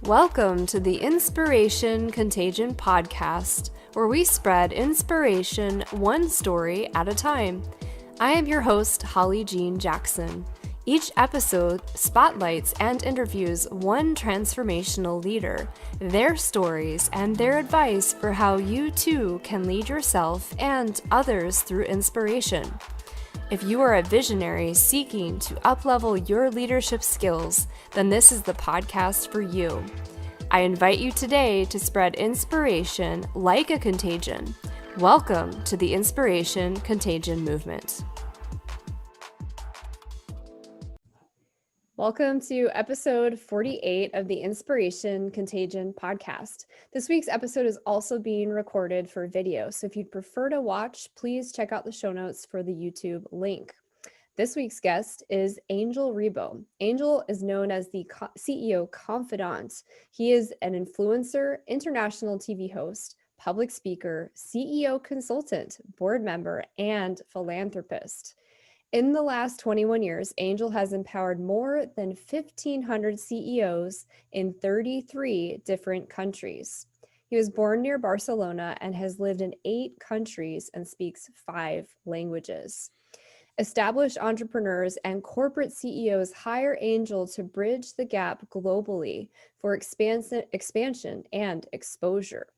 Welcome to the Inspiration Contagion podcast, where we spread inspiration one story at a time. I am your host, Holly Jean Jackson. Each episode spotlights and interviews one transformational leader, their stories, and their advice for how you too can lead yourself and others through inspiration. If you are a visionary seeking to uplevel your leadership skills, then this is the podcast for you. I invite you today to spread inspiration like a contagion. Welcome to the Inspiration Contagion movement. Welcome to episode 48 of the Inspiration Contagion podcast. This week's episode is also being recorded for video, so if you'd prefer to watch, please check out the show notes for the YouTube link. This week's guest is Angel Ribo. Angel is known as the CEO confidant. He is an influencer, international TV host, public speaker, CEO consultant, board member, and philanthropist. In the last 21 years, Angel has empowered more than 1,500 CEOs in 33 different countries. He was born near Barcelona and has lived in 8 countries and speaks 5 languages. Established entrepreneurs and corporate CEOs hire Angel to bridge the gap globally for expansion and exposure.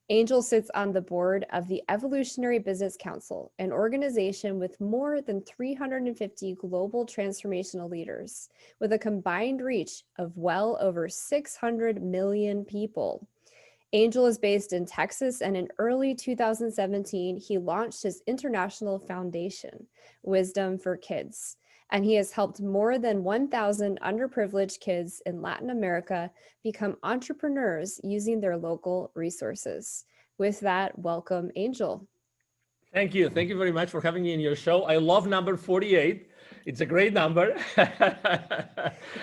Angel sits on the board of the Evolutionary Business Council, an organization with more than 350 global transformational leaders, with a combined reach of well over 600 million people. Angel is based in Texas, and in early 2017, he launched his international foundation, Wisdom for Kids. And he has helped more than 1,000 underprivileged kids in Latin America become entrepreneurs using their local resources. With that, welcome, Angel. Thank you. Thank you very much for having me in your show. I love number 48. It's a great number.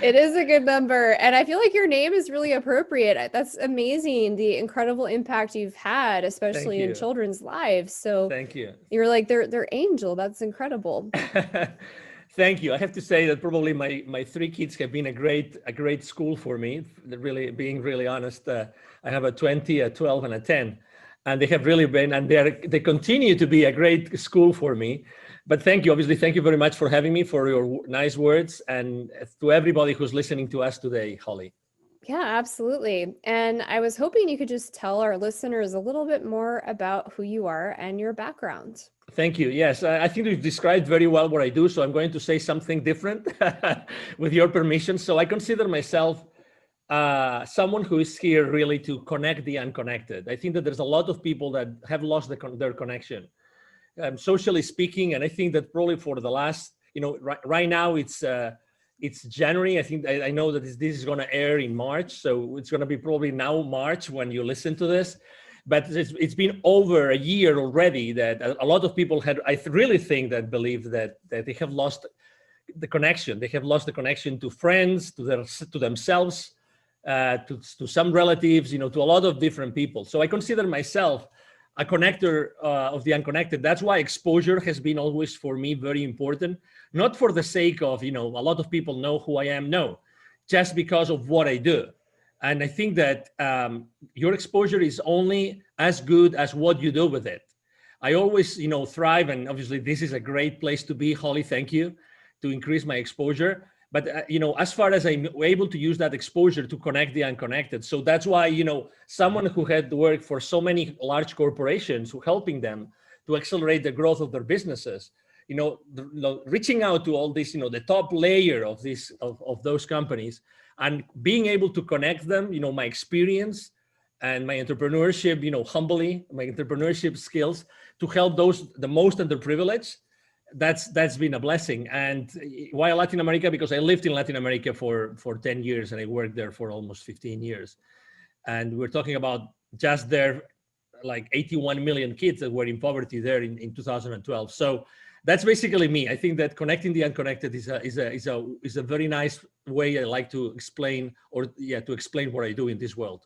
It is a good number. And I feel like your name is really appropriate. That's amazing, the incredible impact you've had, especially in children's lives. So thank you. You're like, they're Angel. That's incredible. Thank you. I have to say that probably my 3 kids have been a great school for me. Really, being really honest, I have a 20, a 12, and a 10, and they have really been, and they continue to be a great school for me. But thank you. Obviously, thank you very much for having me, for your nice words, and to everybody who's listening to us today, Holly. Yeah, absolutely. And I was hoping you could just tell our listeners a little bit more about who you are and your background. Thank you. Yes, I think you've described very well what I do, so I'm going to say something different with your permission. So I consider myself someone who is here really to connect the unconnected. I think that there's a lot of people that have lost their connection, socially speaking, and I think that probably for the last, right now it's January. I think I know that this is going to air in March, so it's going to be probably now March when you listen to this. But it's been over a year already that a lot of people really think that believe that they have lost the connection. They have lost the connection to friends, to themselves, to some relatives, to a lot of different people. So I consider myself a connector of the unconnected. That's why exposure has been always for me very important, not for the sake of, a lot of people know who I am. No, just because of what I do. And I think that your exposure is only as good as what you do with it. I always, thrive, and obviously this is a great place to be, Holly, thank you, to increase my exposure. But, as far as I'm able to use that exposure to connect the unconnected. So that's why, someone who had worked for so many large corporations, who helping them to accelerate the growth of their businesses, reaching out to all this, the top layer of those companies, and being able to connect them, my experience and my entrepreneurship, humbly, my entrepreneurship skills to help the most underprivileged. That's been a blessing. And why Latin America? Because I lived in Latin America for 10 years and I worked there for almost 15 years. And we're talking about just there, like 81 million kids that were in poverty there in 2012. So that's basically me. I think that connecting the unconnected is a very nice way I like to explain, to explain what I do in this world.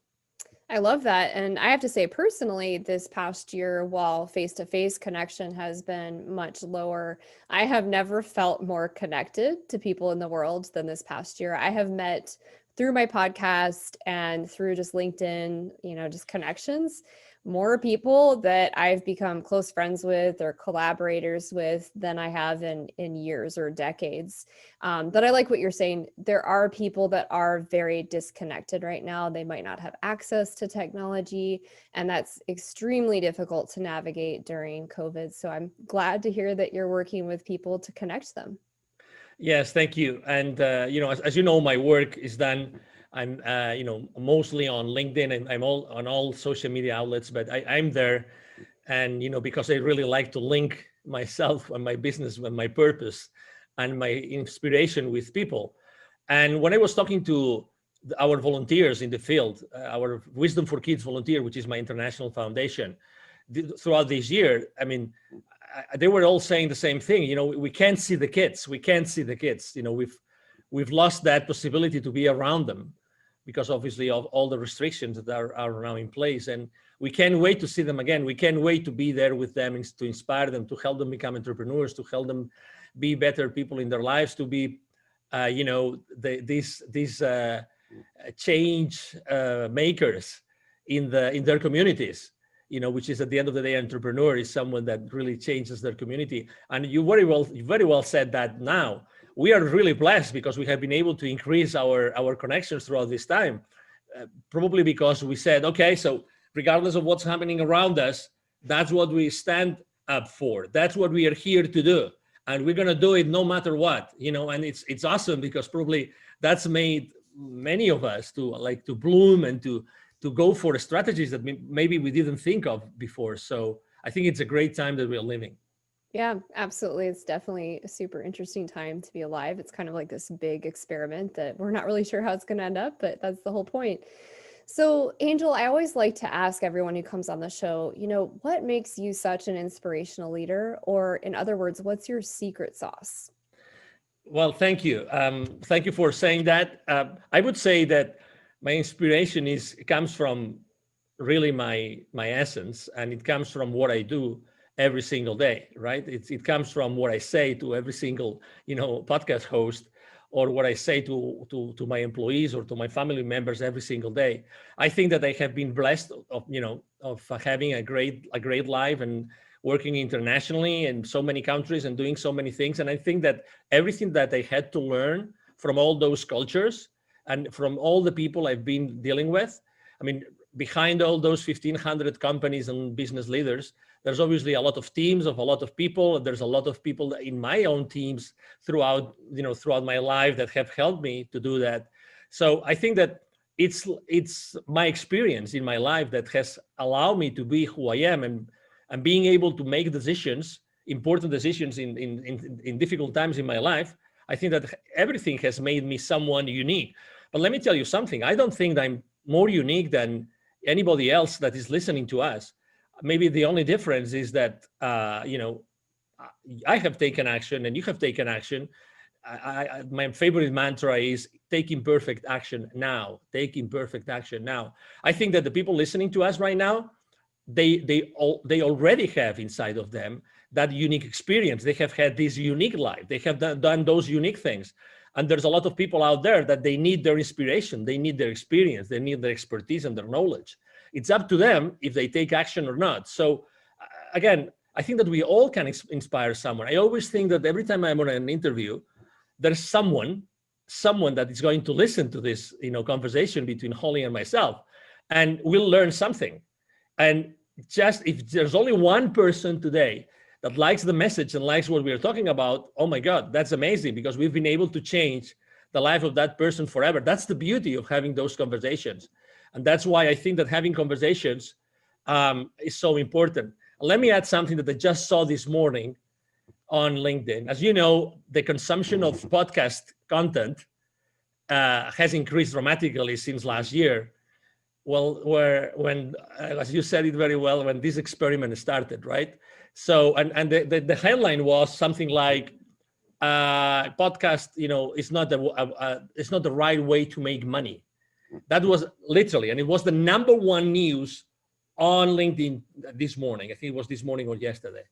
I love that. And I have to say personally, this past year, while face-to-face connection has been much lower, I have never felt more connected to people in the world than this past year. I have met through my podcast and through just LinkedIn, just connections, more people that I've become close friends with or collaborators with than I have in years or decades. But I like what you're saying. There are people that are very disconnected right now. They might not have access to technology, and that's extremely difficult to navigate during COVID. So I'm glad to hear that you're working with people to connect them. Yes, thank you. And as you know, my work is done. I'm mostly on LinkedIn, and I'm all on all social media outlets. But I'm there, and because I really like to link myself and my business and my purpose and my inspiration with people. And when I was talking to our volunteers in the field, our Wisdom for Kids volunteer, which is my international foundation, throughout this year, I mean, they were all saying the same thing. We can't see the kids. We can't see the kids. We've lost that possibility to be around them because obviously of all the restrictions that are now in place. And we can't wait to see them again. We can't wait to be there with them, to inspire them, to help them become entrepreneurs, to help them be better people in their lives, to be, these change makers in their communities. Which is at the end of the day, entrepreneur is someone that really changes their community. And you very well said that. Now we are really blessed because we have been able to increase our connections throughout this time, probably because we said, okay, so regardless of what's happening around us, that's what we stand up for. That's what we are here to do. And we're going to do it no matter what, and it's awesome because probably that's made many of us to bloom and to go for strategies that maybe we didn't think of before. So I think it's a great time that we're living. Yeah, absolutely. It's definitely a super interesting time to be alive. It's kind of like this big experiment that we're not really sure how it's going to end up, but that's the whole point. So Angel, I always like to ask everyone who comes on the show, what makes you such an inspirational leader? Or in other words, what's your secret sauce? Well, thank you. Thank you for saying that. I would say that my inspiration comes from really my essence, and it comes from what I do every single day, right? It comes from what I say to every single podcast host, or what I say to my employees or to my family members every single day. I think that I have been blessed of having a great life and working internationally in so many countries and doing so many things. And I think that everything that I had to learn from all those cultures and from all the people I've been dealing with, I mean, behind all those 1,500 companies and business leaders, there's obviously a lot of teams of a lot of people. There's a lot of people in my own teams throughout my life that have helped me to do that. So I think that it's my experience in my life that has allowed me to be who I am, and being able to make decisions, important decisions in difficult times in my life. I think that everything has made me someone unique. But let me tell you something. I don't think that I'm more unique than anybody else that is listening to us. Maybe the only difference is that, I have taken action and you have taken action. My favorite mantra is take imperfect action now. Take imperfect action now. I think that the people listening to us right now, they already have inside of them that unique experience. They have had this unique life. They have done those unique things. And there's a lot of people out there that they need their inspiration. They need their experience. They need their expertise and their knowledge. It's up to them if they take action or not. So again, I think that we all can inspire someone. I always think that every time I'm on an interview, there's someone that is going to listen to this, conversation between Holly and myself, and we'll learn something. And just if there's only one person today that likes the message and likes what we're talking about, oh my God, that's amazing, because we've been able to change the life of that person forever. That's the beauty of having those conversations. And that's why I think that having conversations is so important. Let me add something that I just saw this morning on LinkedIn. As you know, the consumption of podcast content has increased dramatically since last year. Well, when as you said it very well, when this experiment started, right? So, and the headline was something like, podcast, is not the right way to make money. That was literally, and it was the number one news on LinkedIn this morning. I think it was this morning or yesterday.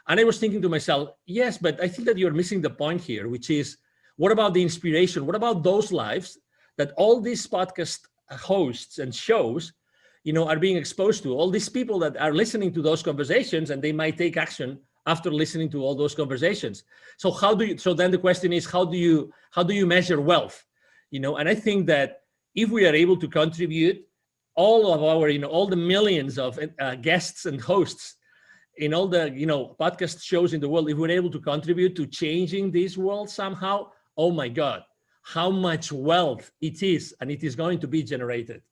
And I was thinking to myself, yes, but I think that you're missing the point here, which is, what about the inspiration? What about those lives that all these podcast hosts and shows, are being exposed to, all these people that are listening to those conversations, and they might take action after listening to all those conversations. So so then the question is, how do you measure wealth? And I think that if we are able to contribute all of our, all the millions of guests and hosts in all the, podcast shows in the world, if we're able to contribute to changing this world somehow, oh my God, how much wealth it is, and it is going to be generated.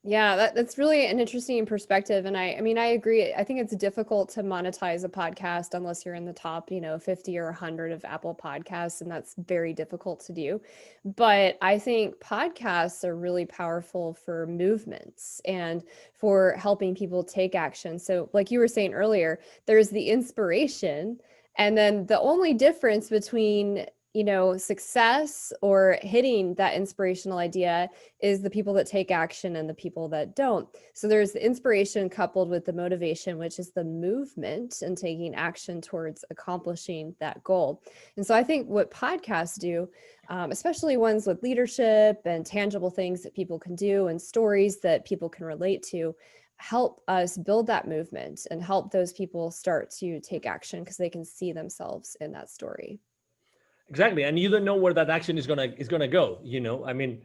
Yeah, that's really an interesting perspective. And I mean, I agree. I think it's difficult to monetize a podcast unless you're in the top, 50 or 100 of Apple Podcasts, and that's very difficult to do. But I think podcasts are really powerful for movements and for helping people take action. So like you were saying earlier, there's the inspiration, and then the only difference between success or hitting that inspirational idea is the people that take action and the people that don't. So there's the inspiration coupled with the motivation, which is the movement and taking action towards accomplishing that goal. And so I think what podcasts do, especially ones with leadership and tangible things that people can do and stories that people can relate to, help us build that movement and help those people start to take action because they can see themselves in that story. Exactly, and you don't know where that action is gonna go. I mean,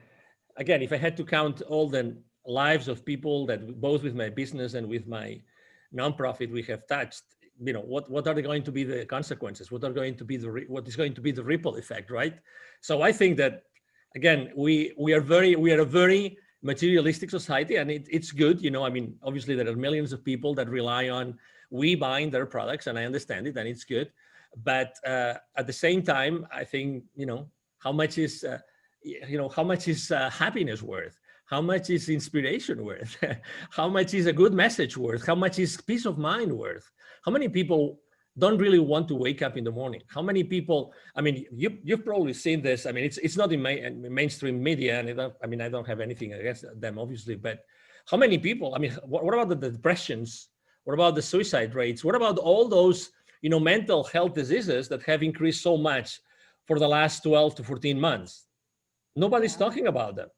again, if I had to count all the lives of people that both with my business and with my nonprofit we have touched, what are going to be the consequences? What is going to be the ripple effect, right? So I think that again, we are a very materialistic society, and it's good. I mean, obviously there are millions of people that rely on we buying their products, and I understand it, and it's good. But at the same time, I think, how much is happiness worth? How much is inspiration worth? How much is a good message worth? How much is peace of mind worth? How many people don't really want to wake up in the morning? How many people, I mean, you've probably seen this. I mean, it's not in mainstream media, and I don't have anything against them, obviously, but how many people, I mean, what about the depressions? What about the suicide rates? What about all those mental health diseases that have increased so much for the last 12 to 14 months? Nobody's talking about them.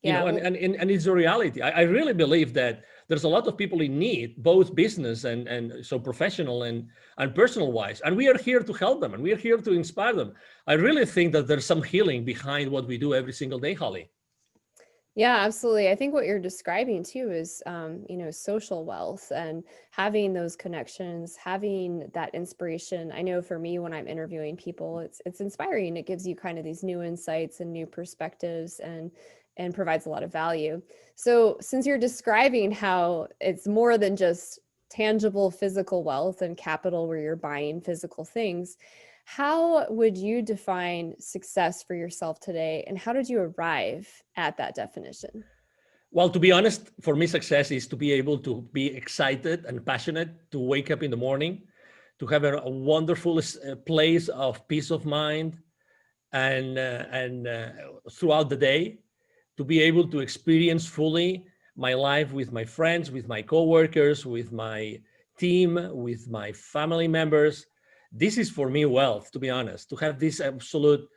And it's a reality. I really believe that there's a lot of people in need, both business and so professional and personal wise. And we are here to help them, and we are here to inspire them. I really think that there's some healing behind what we do every single day, Holly. Yeah, absolutely. I think what you're describing too is, social wealth and having those connections, having that inspiration. I know for me, when I'm interviewing people, it's inspiring. It gives you kind of these new insights and new perspectives and provides a lot of value. So since you're describing how it's more than just tangible physical wealth and capital where you're buying physical things, how would you define success for yourself today, and how did you arrive at that definition? Well, to be honest, for me, success is to be able to be excited and passionate, to wake up in the morning, to have a wonderful place of peace of mind, and throughout the day, to be able to experience fully my life with my friends, with my coworkers, with my team, with my family members. This is for me wealth, to be honest, to have this absolute,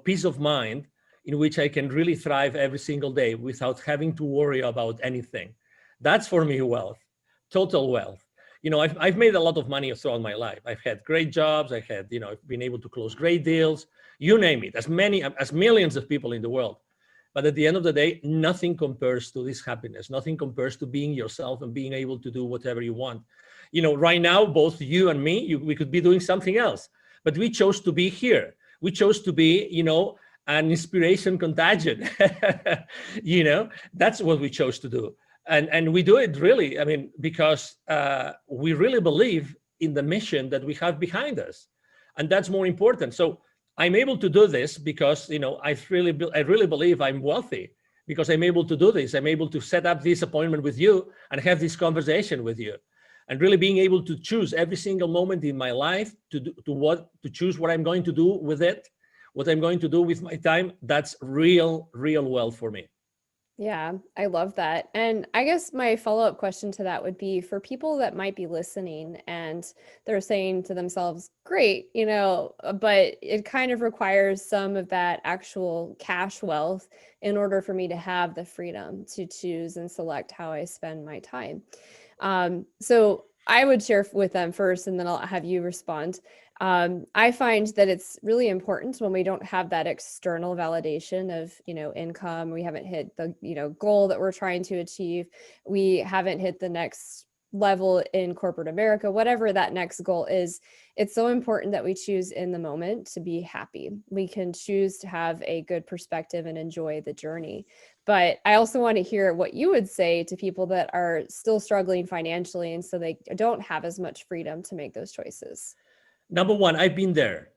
peace of mind in which I can really thrive every single day without having to worry about anything. That's for me wealth, total wealth. I've made a lot of money throughout my life. I've had great jobs. I've been able to close great deals, you name it, as millions of people in the world. But at the end of the day, nothing compares to this happiness. Nothing compares to being yourself and being able to do whatever you want. Right now, both you and me, we could be doing something else, but we chose to be here. We chose to be, an inspiration contagion. That's what we chose to do. And we do it really, because we really believe in the mission that we have behind us. And that's more important. So I'm able to do this because, I really believe I'm wealthy because I'm able to do this. I'm able to set up this appointment with you and have this conversation with you. And really being able to choose every single moment in my life to choose what I'm going to do with it, what I'm going to do with my time. That's real wealth for me. Yeah, I love that. And I guess my follow-up question to that would be for people that might be listening and they're saying to themselves, great, but it kind of requires some of that actual cash wealth in order for me to have the freedom to choose and select how I spend my time. So I would share with them first, and then I'll have you respond. I find that it's really important when we don't have that external validation of, income. We haven't hit the, goal that we're trying to achieve. We haven't hit the next level in corporate America, whatever that next goal is. It's so important that we choose in the moment to be happy. We can choose to have a good perspective and enjoy the journey. But I also want to hear what you would say to people that are still struggling financially, and so they don't have as much freedom to make those choices. Number one, I've been there.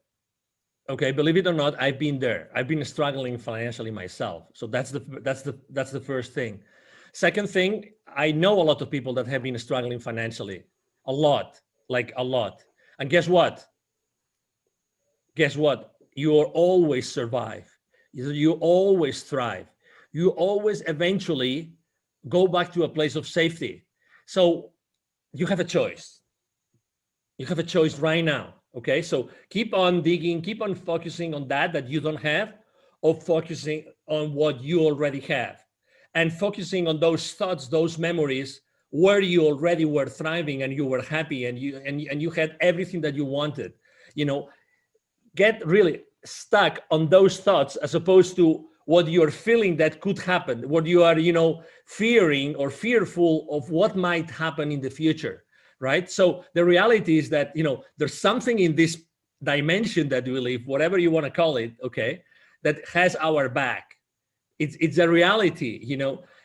Okay, believe it or not, I've been there. I've been struggling financially myself. So that's the first thing. Second thing, I know a lot of people that have been struggling financially, a lot, like a lot. And guess what? Guess what? You will always survive. You always thrive. You always eventually go back to a place of safety. So you have a choice. You have a choice right now. Okay, so keep on digging, keep on focusing on that you don't have, or focusing on what you already have, and focusing on those thoughts, those memories where you already were thriving and you were happy and you had everything that you wanted. You know, get really stuck on those thoughts as opposed to what you're feeling that could happen, what you are, fearing or fearful of what might happen in the future, right? So the reality is that, there's something in this dimension that we live, whatever you want to call it, okay, that has our back. It's a reality,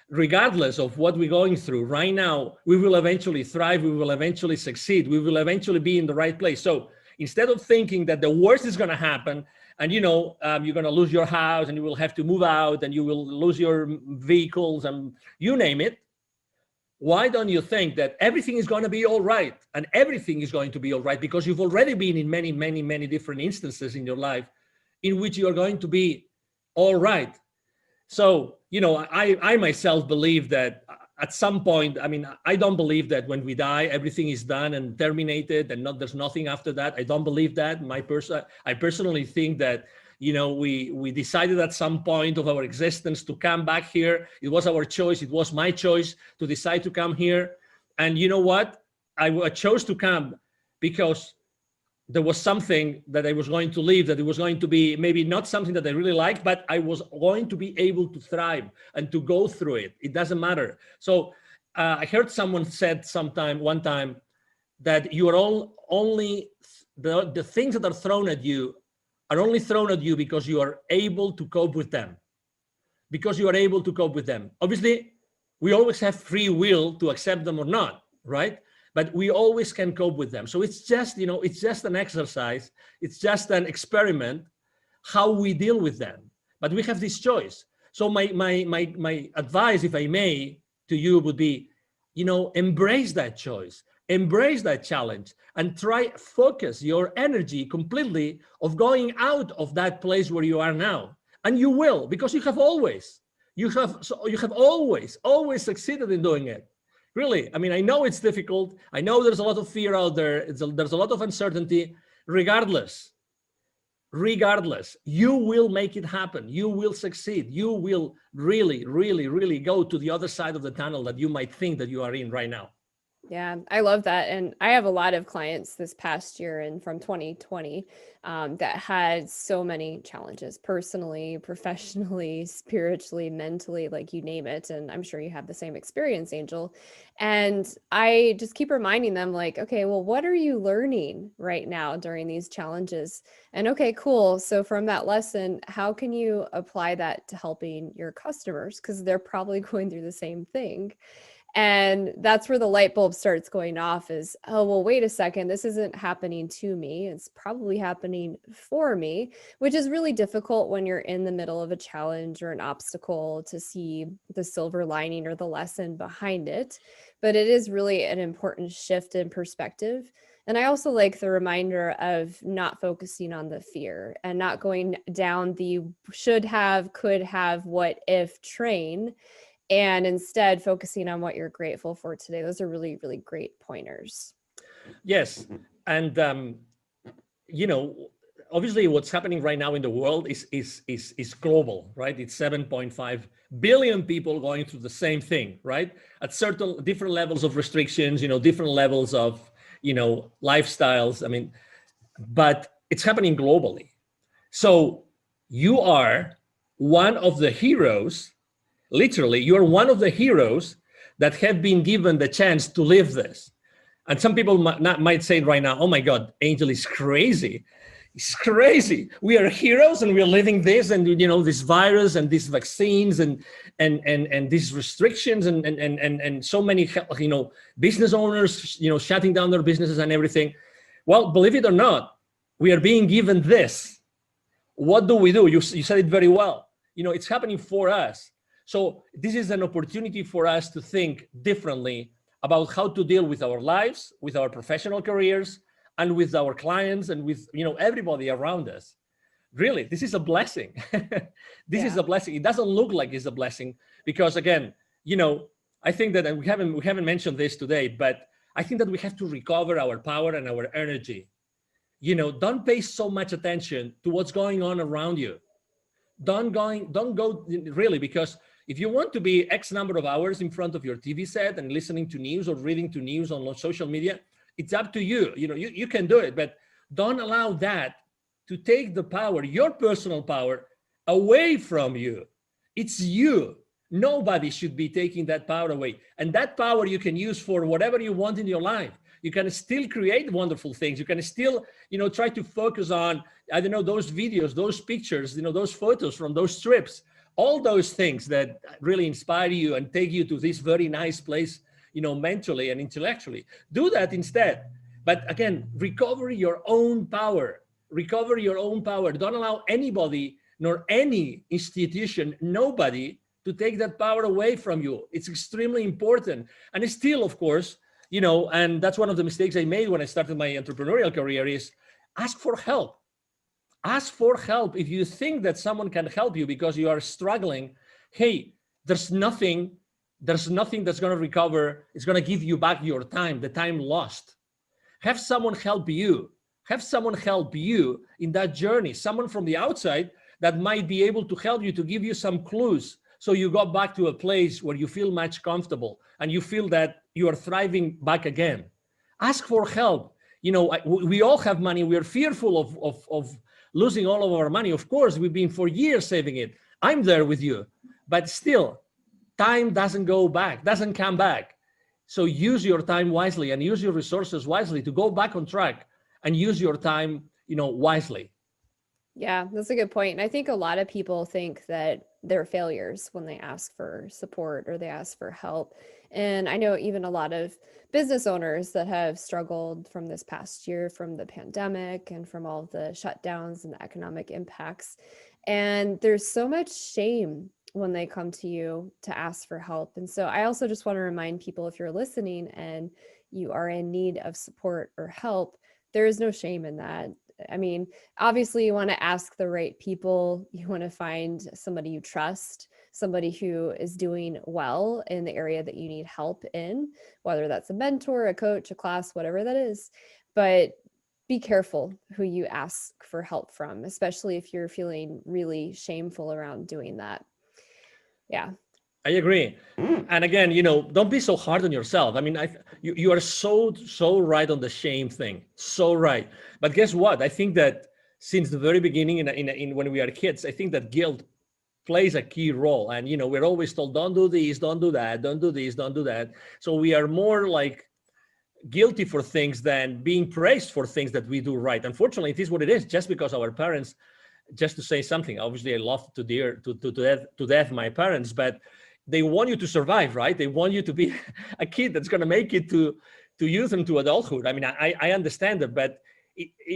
regardless of what we're going through right now. We will eventually thrive, we will eventually succeed, we will eventually be in the right place. So instead of thinking that the worst is going to happen and you're going to lose your house and you will have to move out and you will lose your vehicles and you name it, why don't you think that everything is going to be all right? And everything is going to be all right because you've already been in many, many, many different instances in your life in which you're going to be all right. So, I myself believe that at some point, I mean, I don't believe that when we die, everything is done and terminated and there's nothing after that. I don't believe that. I personally think that, we decided at some point of our existence to come back here. It was our choice. It was my choice to decide to come here. And you know what? I chose to come because there was something that I was going to leave, that it was going to be maybe not something that I really liked, but I was going to be able to thrive and to go through it. It doesn't matter. So I heard someone said one time that you are only the things that are thrown at you are only thrown at you because you are able to cope with them. Because you are able to cope with them. Obviously, we always have free will to accept them or not, right? But we always can cope with them. So it's just, it's just an exercise. It's just an experiment, how we deal with them. But we have this choice. So my advice, if I may, to you would be, embrace that choice, embrace that challenge, and focus your energy completely of going out of that place where you are now. And you will, because you have always succeeded in doing it. Really, I mean, I know it's difficult. I know there's a lot of fear out there. There's a lot of uncertainty. Regardless, you will make it happen. You will succeed. You will really, really, really go to the other side of the tunnel that you might think that you are in right now. Yeah, I love that. And I have a lot of clients this past year and from 2020 that had so many challenges personally, professionally, spiritually, mentally, like you name it. And I'm sure you have the same experience, Angel. And I just keep reminding them, like, okay, well, what are you learning right now during these challenges? And okay, cool. So from that lesson, how can you apply that to helping your customers? Because they're probably going through the same thing. And that's where the light bulb starts going off is, oh, well, wait a second, this isn't happening to me. It's probably happening for me, which is really difficult when you're in the middle of a challenge or an obstacle to see the silver lining or the lesson behind it. But it is really an important shift in perspective. And I also like the reminder of not focusing on the fear and not going down the should have, could have, what if train, and instead focusing on what you're grateful for today. Those are really, really great pointers. Yes. And, obviously what's happening right now in the world is global, right? It's 7.5 billion people going through the same thing, right? At certain different levels of restrictions, different levels of, lifestyles. I mean, but it's happening globally. So you are one of the heroes, literally, you're one of the heroes that have been given the chance to live this. And some people might say right now, oh my God, Angel is crazy. It's crazy. We are heroes and we're living this, and this virus and these vaccines and these restrictions and so many business owners shutting down their businesses and everything. Well, believe it or not, we are being given this. What do we do? You said it very well. It's happening for us. So this is an opportunity for us to think differently about how to deal with our lives, with our professional careers, and with our clients, and with everybody around us. Really, this is a blessing. This is a blessing. It doesn't look like it's a blessing because, again, I think that, and we haven't mentioned this today, but I think that we have to recover our power and our energy. Don't pay so much attention to what's going on around you. Don't go really, because if you want to be X number of hours in front of your TV set and listening to news or reading to news on social media, it's up to you. You can do it, but don't allow that to take the power, your personal power, away from you. It's you. Nobody should be taking that power away. And that power you can use for whatever you want in your life. You can still create wonderful things. You can still, try to focus on, those videos, those pictures, those photos from those trips, all those things that really inspire you and take you to this very nice place, mentally and intellectually. Do that instead. But again, recover your own power. Recover your own power. Don't allow anybody, nor any institution, nobody, to take that power away from you. It's extremely important. And it's still, of course, and that's one of the mistakes I made when I started my entrepreneurial career, is ask for help. Ask for help. If you think that someone can help you because you are struggling, hey, there's nothing that's going to recover. It's going to give you back your time, the time lost. Have someone help you. Have someone help you in that journey. Someone from the outside that might be able to help you, to give you some clues, so you go back to a place where you feel much comfortable and you feel that you are thriving back again. Ask for help. We all have money. We are fearful of losing all of our money. Of course, we've been for years saving it. I'm there with you, but still, time doesn't come back. So use your time wisely and use your resources wisely to go back on track, and use your time, wisely. Yeah, that's a good point. And I think a lot of people think that they're failures when they ask for support or they ask for help. And I know even a lot of business owners that have struggled from this past year, from the pandemic and from all of the shutdowns and the economic impacts. And there's so much shame when they come to you to ask for help. And so I also just want to remind people, if you're listening and you are in need of support or help, there is no shame in that. I mean, obviously you want to ask the right people. You want to find somebody you trust, somebody who is doing well in the area that you need help in, whether that's a mentor, a coach, a class, whatever that is. But be careful who you ask for help from, especially if you're feeling really shameful around doing that. Yeah. I agree. And again, don't be so hard on yourself. I mean, you are so right on the shame thing. So right. But guess what? I think that since the very beginning, in when we are kids, I think that guilt plays a key role. And, we're always told, don't do this, don't do that, don't do this, don't do that. So we are more like guilty for things than being praised for things that we do right. Unfortunately, it is what it is, just because our parents, just to say something, obviously I love to death my parents, but they want you to survive, right? They want you to be a kid that's going to make it to youth and to adulthood. I mean, I understand that, but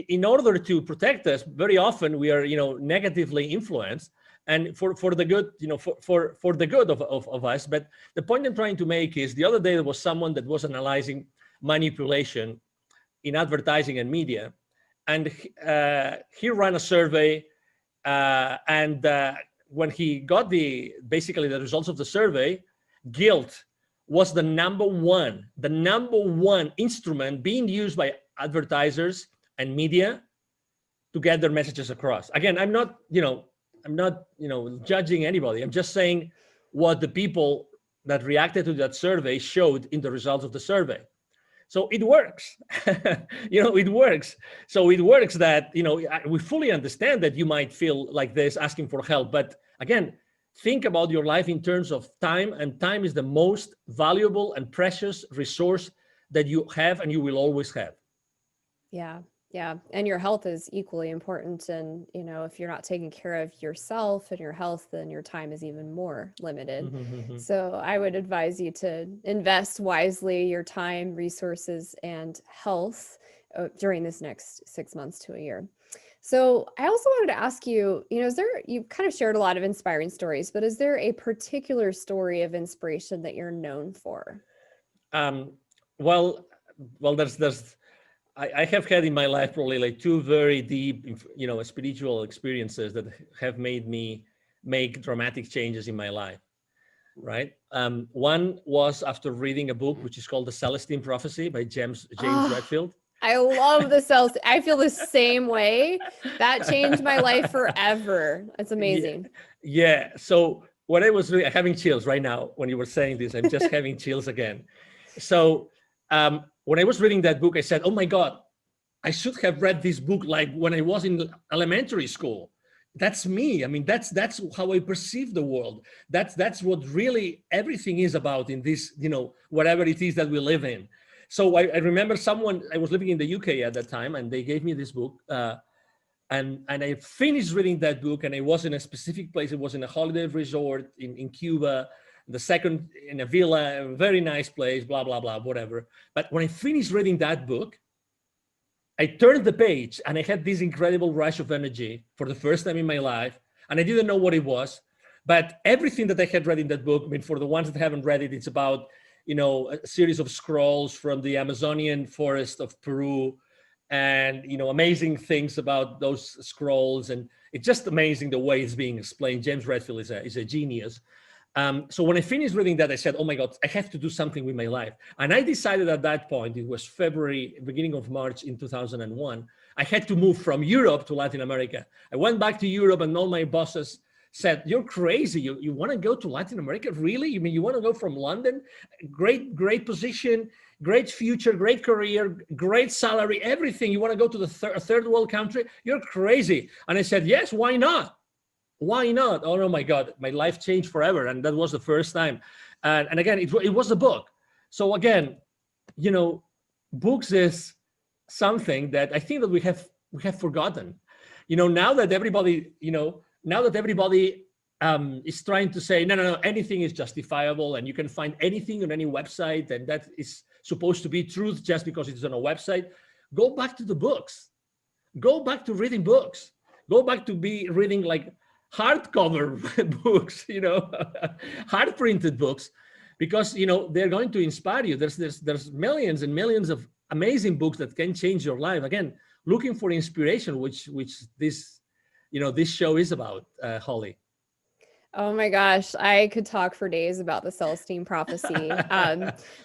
in order to protect us, very often we are, negatively influenced, and for the good, for the good of us. But the point I'm trying to make is, the other day there was someone that was analyzing manipulation in advertising and media. And he ran a survey, and when he got basically the results of the survey, guilt was the number one instrument being used by advertisers and media to get their messages across. Again, I'm not judging anybody. I'm just saying what the people that reacted to that survey showed in the results of the survey. So it works. It works. So it works that, we fully understand that you might feel like this asking for help. But again, think about your life in terms of time, and time is the most valuable and precious resource that you have and you will always have. Yeah. Yeah. And your health is equally important. And, if you're not taking care of yourself and your health, then your time is even more limited. Mm-hmm. So I would advise you to invest wisely your time, resources, and health during this next 6 months to a year. So I also wanted to ask you, you've kind of shared a lot of inspiring stories, but is there a particular story of inspiration that you're known for? Well, I have had in my life probably like two very deep, spiritual experiences that have made me make dramatic changes in my life, right? One was after reading a book, which is called The Celestine Prophecy by James Redfield. I love the cells. I feel the same way. That changed my life forever. It's amazing. Yeah. So what I was really having chills right now when you were saying this, I'm just having chills again. So when I was reading that book, I said, oh my God, I should have read this book like when I was in elementary school. That's me. I mean, that's how I perceive the world. That's what really everything is about in this, whatever it is that we live in. So I remember I was living in the UK at that time, and they gave me this book. And I finished reading that book, and I was in a specific place. It was in a holiday resort in Cuba, the second in a villa, a very nice place, blah, blah, blah, whatever. But when I finished reading that book, I turned the page and I had this incredible rush of energy for the first time in my life. And I didn't know what it was, but everything that I had read in that book, I mean, for the ones that haven't read it, it's about, a series of scrolls from the Amazonian forest of Peru, and, amazing things about those scrolls. And it's just amazing the way it's being explained. James Redfield is a genius. So when I finished reading that, I said, oh my God, I have to do something with my life. And I decided at that point, it was February, beginning of March in 2001, I had to move from Europe to Latin America. I went back to Europe, and all my bosses said, you're crazy. You want to go to Latin America? Really? You mean you want to go from London? Great position, great future, great career, great salary, everything. You want to go to the third world country? You're crazy. And I said, yes, why not? Why not? Oh my God, my life changed forever. And that was the first time. And again, it was a book. So again, books is something that I think that we have forgotten. Now that everybody, is trying to say, no, anything is justifiable, and you can find anything on any website, and that is supposed to be truth just because it's on a website. Go back to the books. Go back to reading books. Go back to be reading like hardcover books, hard printed books, because they're going to inspire you. There's millions and millions of amazing books that can change your life. Again, looking for inspiration, which this show is about, Holly. Oh my gosh, I could talk for days about the Celestine Prophecy.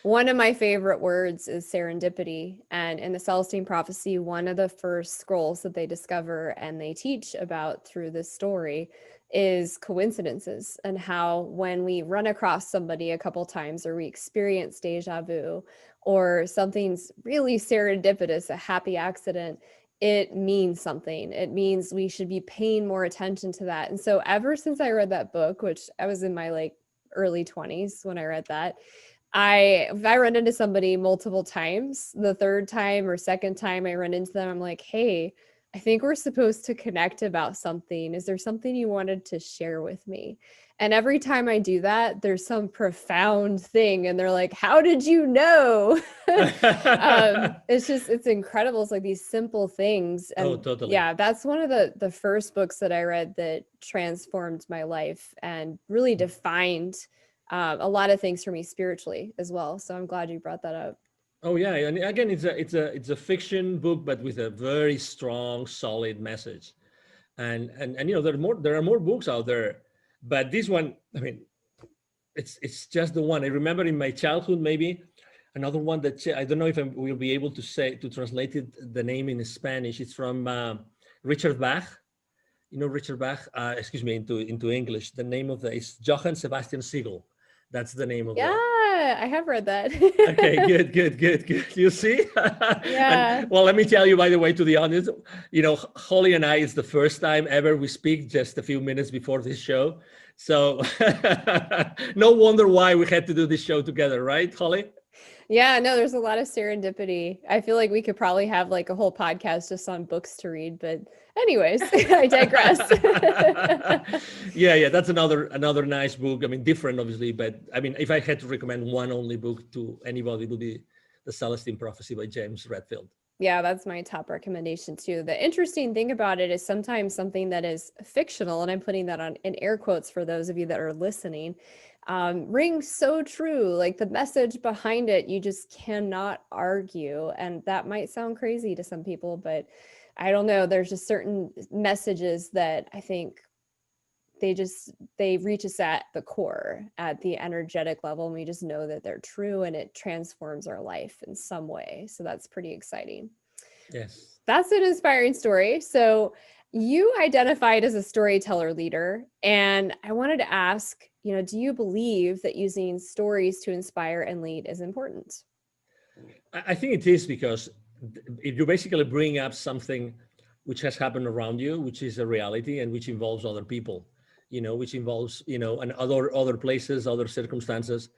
One of my favorite words is serendipity. And in the Celestine Prophecy, one of the first scrolls that they discover and they teach about through this story is coincidences, and how when we run across somebody a couple times, or we experience deja vu, or something's really serendipitous, a happy accident, it means something. It means we should be paying more attention to that. And so ever since I read that book, which I was in my early 20s when I read that, if I run into somebody multiple times, the third time or second time I run into them, I'm like, hey, I think we're supposed to connect about something. Is there something you wanted to share with me? And every time I do that, there's some profound thing. And they're like, how did you know? It's incredible. It's like these simple things. And totally. Yeah, that's one of the first books that I read that transformed my life and really defined a lot of things for me spiritually as well. So I'm glad you brought that up. Oh yeah, and again, it's a fiction book, but with a very strong, solid message. And there are more books out there, but this one, I mean, it's just the one I remember in my childhood. Maybe another one that I don't know if I will be able to translate it the name in Spanish. It's from Richard Bach. Richard Bach. Excuse me, into English. The name of the is Johann Sebastian Siegel. That's the name of Yeah, the. I have read that. Okay, good, good, good, good. You see? Yeah. And well, let me tell you, by the way, to the audience, Holly and I, it's the first time ever we speak just a few minutes before this show. So no wonder why we had to do this show together, right, Holly? Yeah, no, there's a lot of serendipity. I feel like we could probably have like a whole podcast just on books to read, but anyways, I digress. Yeah, that's another nice book. I mean, different obviously, but I mean, if I had to recommend one only book to anybody, it would be The Celestine Prophecy by James Redfield. Yeah, that's my top recommendation too. The interesting thing about it is sometimes something that is fictional, and I'm putting that on in air quotes for those of you that are listening, rings so true. Like the message behind it, you just cannot argue. And that might sound crazy to some people, but I don't know. There's just certain messages that I think they reach us at the core, at the energetic level, and we just know that they're true, and it transforms our life in some way. So that's pretty exciting. Yes. That's an inspiring story. So you identified as a storyteller leader, and I wanted to ask, do you believe that using stories to inspire and lead is important? I think it is, because if you basically bring up something which has happened around you, which is a reality and which involves other people, which involves, and other places, other circumstances.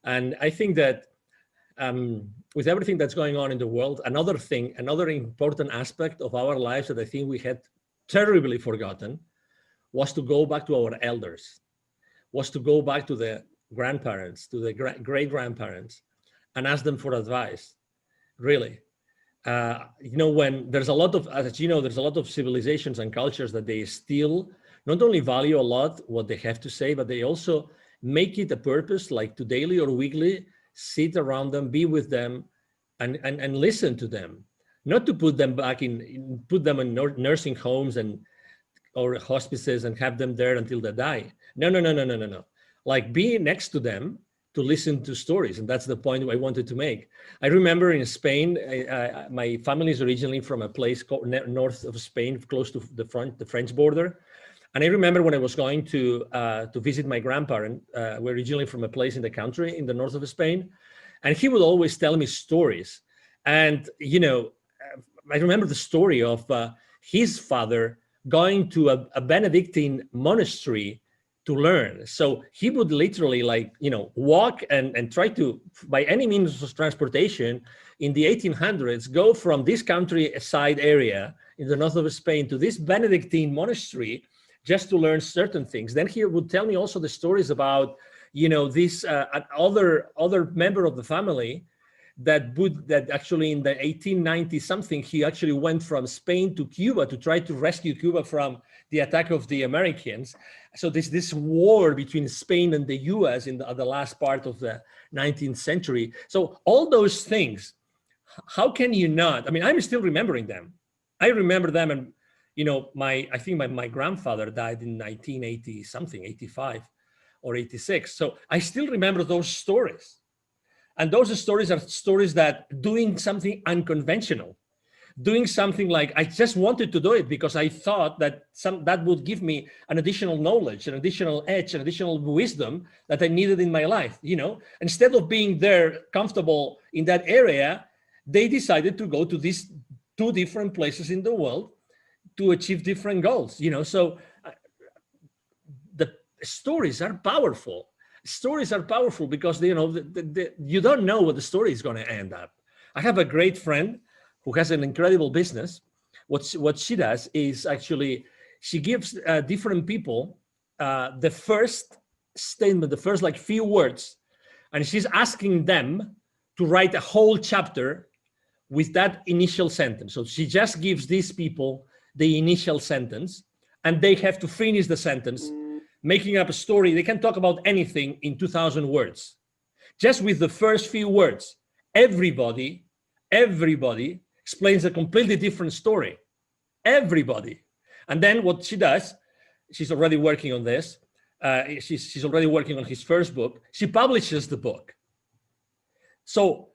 And I think that with everything that's going on in the world, another important aspect of our lives that I think we had terribly forgotten was to go back to our elders, was to go back to the grandparents, to the great grandparents, and ask them for advice. Really, when there's a lot of, as you know, there's a lot of civilizations and cultures that they still not only value a lot what they have to say, but they also make it a purpose, like to daily or weekly sit around them, be with them, and listen to them, not to put them in nursing homes or hospices and have them there until they die. No. Like be next to them to listen to stories. And that's the point I wanted to make. I remember in Spain, my family is originally from a place called north of Spain, close to the French border. And I remember when I was going to visit my grandparent, we're originally from a place in the country in the north of Spain, and he would always tell me stories. And I remember the story of his father going to a Benedictine monastery to learn. So he would literally walk and try to, by any means of transportation in the 1800s, go from this countryside area in the north of Spain to this Benedictine monastery just to learn certain things. Then he would tell me also the stories about, this other member of the family that actually in the 1890 something, he actually went from Spain to Cuba to try to rescue Cuba from the attack of the Americans. So this war between Spain and the US in the last part of the 19th century. So all those things, how can you not? I mean, I'm still remembering them. I remember them, and I think my grandfather died in 1980 something, 85 or 86. So I still remember those stories. And those stories are stories that doing something unconventional, doing something like I just wanted to do it because I thought that that would give me an additional knowledge, an additional edge, an additional wisdom that I needed in my life. Instead of being there comfortable in that area, they decided to go to these two different places in the world to achieve different goals. So the stories are powerful. Stories are powerful because you don't know what the story is going to end up. I have a great friend who has an incredible business. What she does is actually she gives different people the first statement, the first few words, and she's asking them to write a whole chapter with that initial sentence. So she just gives these people the initial sentence, and they have to finish the sentence, making up a story. They can talk about anything in 2,000 words, just with the first few words. everybody explains a completely different story. Everybody. And then what she does, she's already working on this. She's already working on his first book. She publishes the book. So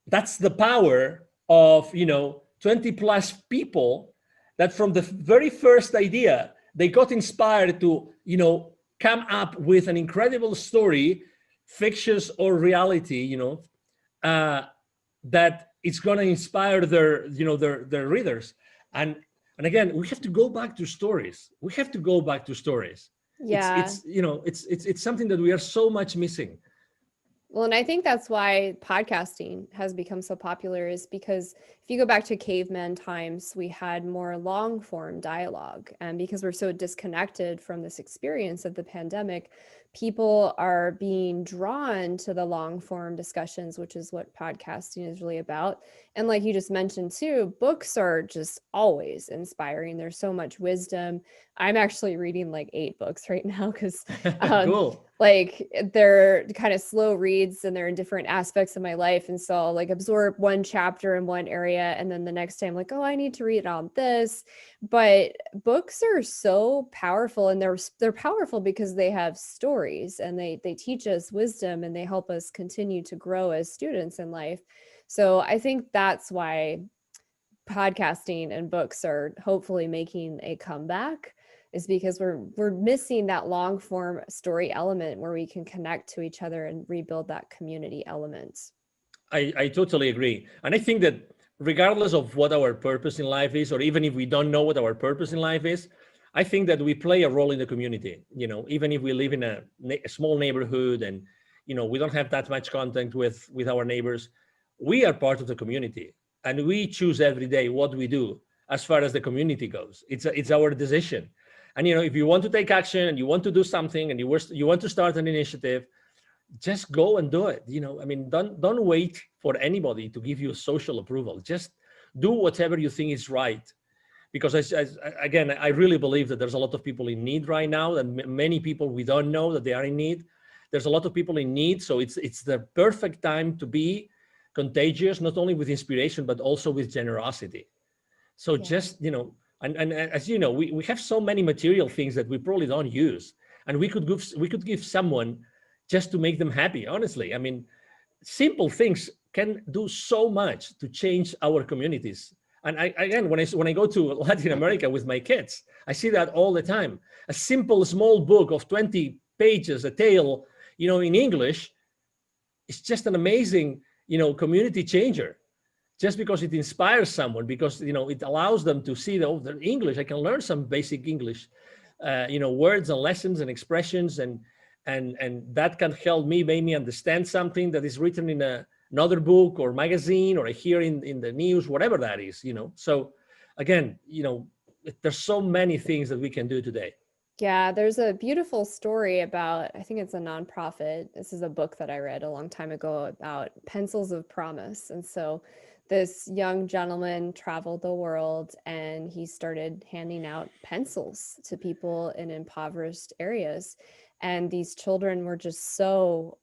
that's the power of 20 plus people that from the very first idea they got inspired to come up with an incredible story, fictitious or reality, that it's going to inspire their readers. And again, we have to go back to stories. Yeah. It's something that we are so much missing. Well, and I think that's why podcasting has become so popular, is because if you go back to caveman times, we had more long form dialogue. And because we're so disconnected from this experience of the pandemic, people are being drawn to the long form discussions, which is what podcasting is really about. And like you just mentioned too, books are just always inspiring. There's so much wisdom. I'm actually reading like 8 books right now because Cool. like they're kind of slow reads and they're in different aspects of my life. And so I'll like absorb one chapter in one area. And then the next time, like, oh, I need to read on this. But books are so powerful, and they're powerful because they have stories and they teach us wisdom and they help us continue to grow as students in life. So I think that's why podcasting and books are hopefully making a comeback, is because we're missing that long form story element where we can connect to each other and rebuild that community element. I totally agree. And I think that regardless of what our purpose in life is, or even if we don't know what our purpose in life is, I think that we play a role in the community. Even if we live in a small neighborhood and we don't have that much contact with our neighbors, we are part of the community, and we choose every day what we do as far as the community goes. It's our decision. And if you want to take action and you want to do something and you want to start an initiative, just go and do it. Don't wait for anybody to give you social approval. Just do whatever you think is right. Because again, I really believe that there's a lot of people in need right now, and many people we don't know that they are in need. There's a lot of people in need. So it's the perfect time to be contagious, not only with inspiration, but also with generosity. So just, and as you know, we have so many material things that we probably don't use, and we could give someone just to make them happy. Honestly, simple things can do so much to change our communities. And again, when I go to Latin America with my kids, I see that all the time. A simple small book of 20 pages, a tale, in English, it's just an amazing, community changer. Just because it inspires someone, because it allows them to see the English. I can learn some basic English, words and lessons and expressions, and that can help me, make me understand something that is written in another book or magazine, or I hear in the news, whatever that is. So again, there's so many things that we can do today. Yeah, there's a beautiful story about, I think it's a nonprofit. This is a book that I read a long time ago about pencils of promise. And so this young gentleman traveled the world and he started handing out pencils to people in impoverished areas. And these children were just so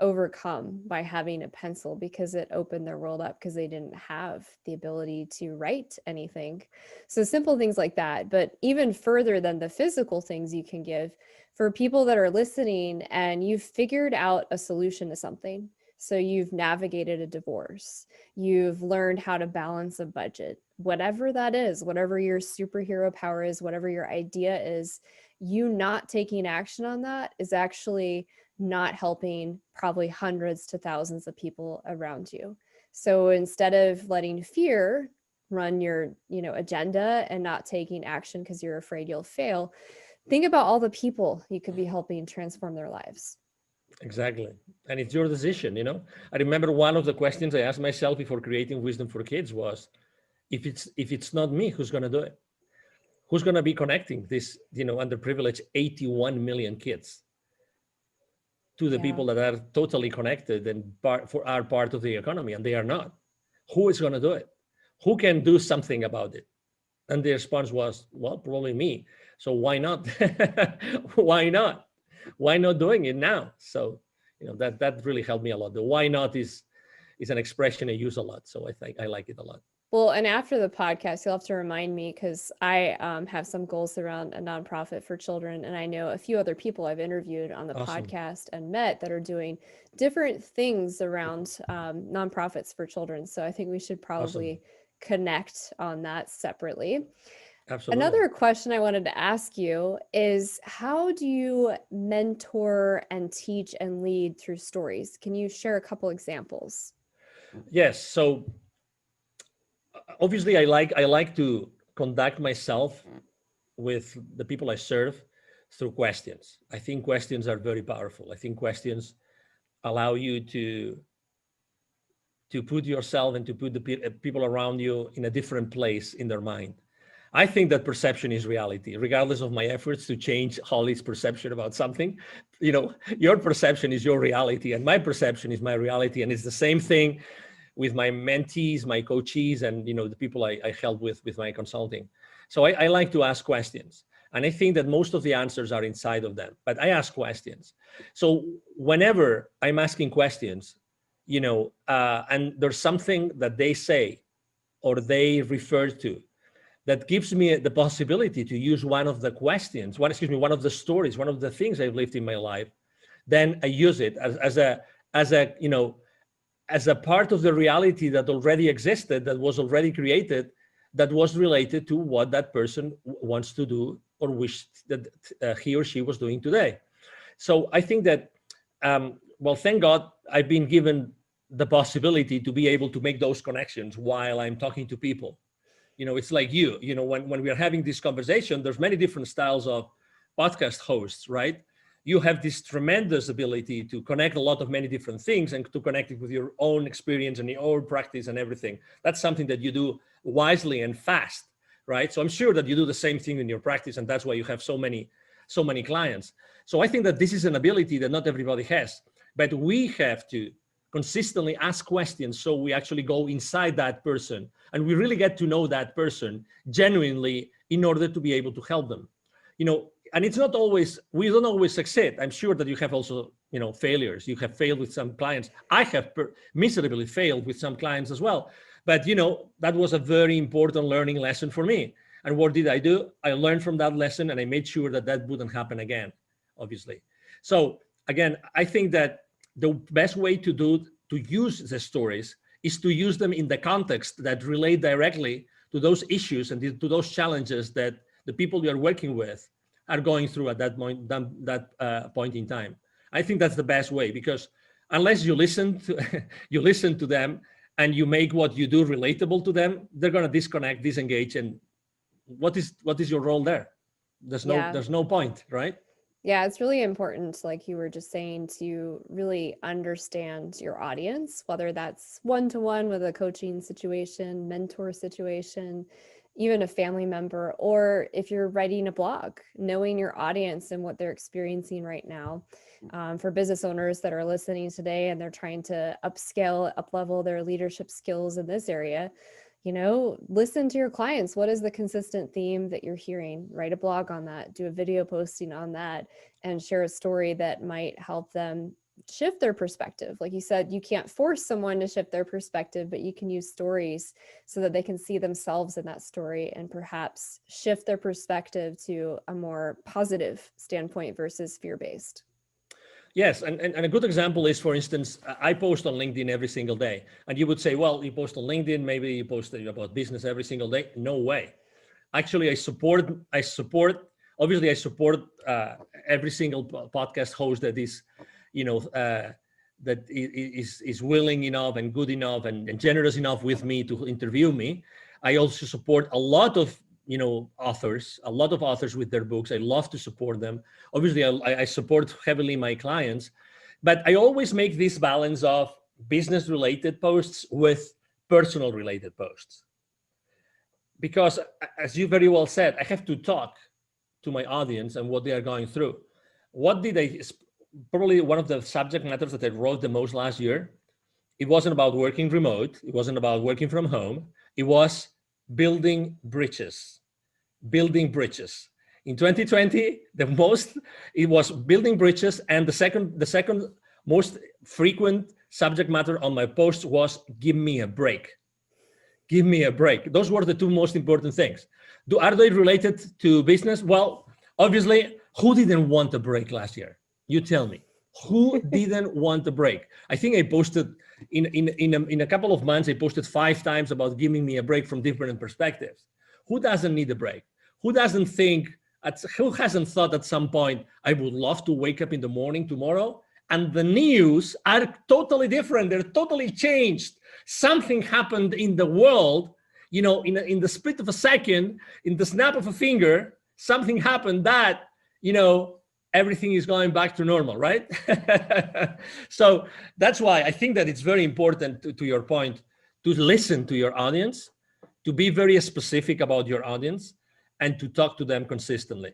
overcome by having a pencil, because it opened their world up, because they didn't have the ability to write anything. So simple things like that. But even further than the physical things you can give, for people that are listening and you've figured out a solution to something. So you've navigated a divorce, you've learned how to balance a budget, whatever that is, whatever your superhero power is, whatever your idea is, you not taking action on that is actually not helping probably hundreds to thousands of people around you. So instead of letting fear run your, agenda and not taking action because you're afraid you'll fail, think about all the people you could be helping transform their lives. Exactly. And it's your decision. I remember one of the questions I asked myself before creating Wisdom for Kids was, if it's not me, who's going to do it? Who's going to be connecting this, underprivileged 81 million kids to the people that are totally connected and are part of the economy, and they are not? Who is going to do it? Who can do something about it? And the response was, well, probably me. So why not? Why not? Why not doing it now? So, that really helped me a lot. The why not is is an expression I use a lot. So I think I like it a lot. Well, and after the podcast, you'll have to remind me because I have some goals around a nonprofit for children. And I know a few other people I've interviewed on the Awesome. podcast and met that are doing different things around nonprofits for children. So I think we should probably connect on that separately. Absolutely. Another question I wanted to ask you is, how do you mentor and teach and lead through stories? Can you share a couple examples? Yes. So obviously, I like to conduct myself with the people I serve through questions. I think questions are very powerful. I think questions allow you to put yourself and to put the people around you in a different place in their mind. I think that perception is reality, regardless of my efforts to change Holly's perception about something. Your perception is your reality, and my perception is my reality. And it's the same thing with my mentees, my coachees, and the people I help with my consulting. So I like to ask questions. And I think that most of the answers are inside of them, but I ask questions. So whenever I'm asking questions, and there's something that they say or they refer to that gives me the possibility to use one of the questions, one of the stories, one of the things I've lived in my life, then I use it as a part of the reality that already existed, that was already created, that was related to what that person wants to do or wished that he or she was doing today. So I think that, thank God I've been given the possibility to be able to make those connections while I'm talking to people. It's like when we are having this conversation, there's many different styles of podcast hosts, right? You have this tremendous ability to connect a lot of many different things and to connect it with your own experience and your own practice and everything. That's something that you do wisely and fast, right? So I'm sure that you do the same thing in your practice, and that's why you have so many clients. So I think that this is an ability that not everybody has, but we have to consistently ask questions so we actually go inside that person and we really get to know that person genuinely in order to be able to help them. And it's not always, we don't always succeed. I'm sure that you have also, failures. You have failed with some clients. I have miserably failed with some clients as well. But, that was a very important learning lesson for me. And what did I do? I learned from that lesson and I made sure that wouldn't happen again, obviously. So again, I think that the best way to use the stories is to use them in the context that relate directly to those issues and to those challenges that the people you're working with are going through at that point in time. I think that's the best way, because unless you listen to them and you make what you do relatable to them, they're going to disconnect, disengage, and what is your role there? There's no point, right? Yeah, it's really important, like you were just saying, to really understand your audience, whether that's one-to-one with a coaching situation, mentor situation, even a family member, or if you're writing a blog, knowing your audience and what they're experiencing right now. For business owners that are listening today and they're trying to upscale, up-level their leadership skills in this area, listen to your clients. What is the consistent theme that you're hearing? Write a blog on that, do a video posting on that, and share a story that might help them shift their perspective. Like you said, you can't force someone to shift their perspective, but you can use stories so that they can see themselves in that story and perhaps shift their perspective to a more positive standpoint versus fear-based. Yes, and a good example is, for instance, I post on LinkedIn every single day. And you would say, well, you post on LinkedIn, maybe you post about business every single day. No way. Actually, I support every single podcast host that is, that is willing enough and good enough and generous enough with me to interview me. I also support a lot of authors with their books. I love to support them. Obviously, I support heavily my clients, but I always make this balance of business related posts with personal related posts. Because as you very well said, I have to talk to my audience and what they are going through. Probably one of the subject matters that I wrote the most last year, it wasn't about working remote. It wasn't about working from home. It was building bridges. In 2020, it was building bridges, and the second most frequent subject matter on my post was give me a break. Give me a break. Those were the two most important things. Are they related to business? Well, obviously, who didn't want a break last year? You tell me. Who didn't want a break? I think I posted in a couple of months, I posted 5 times about giving me a break from different perspectives. Who doesn't need a break? Who hasn't thought at some point, I would love to wake up in the morning tomorrow and the news are totally different. They're totally changed. Something happened in the world, in the split of a second, in the snap of a finger, something happened that, everything is going back to normal, right? So that's why I think that it's very important, to your point, to listen to your audience, to be very specific about your audience, and to talk to them consistently.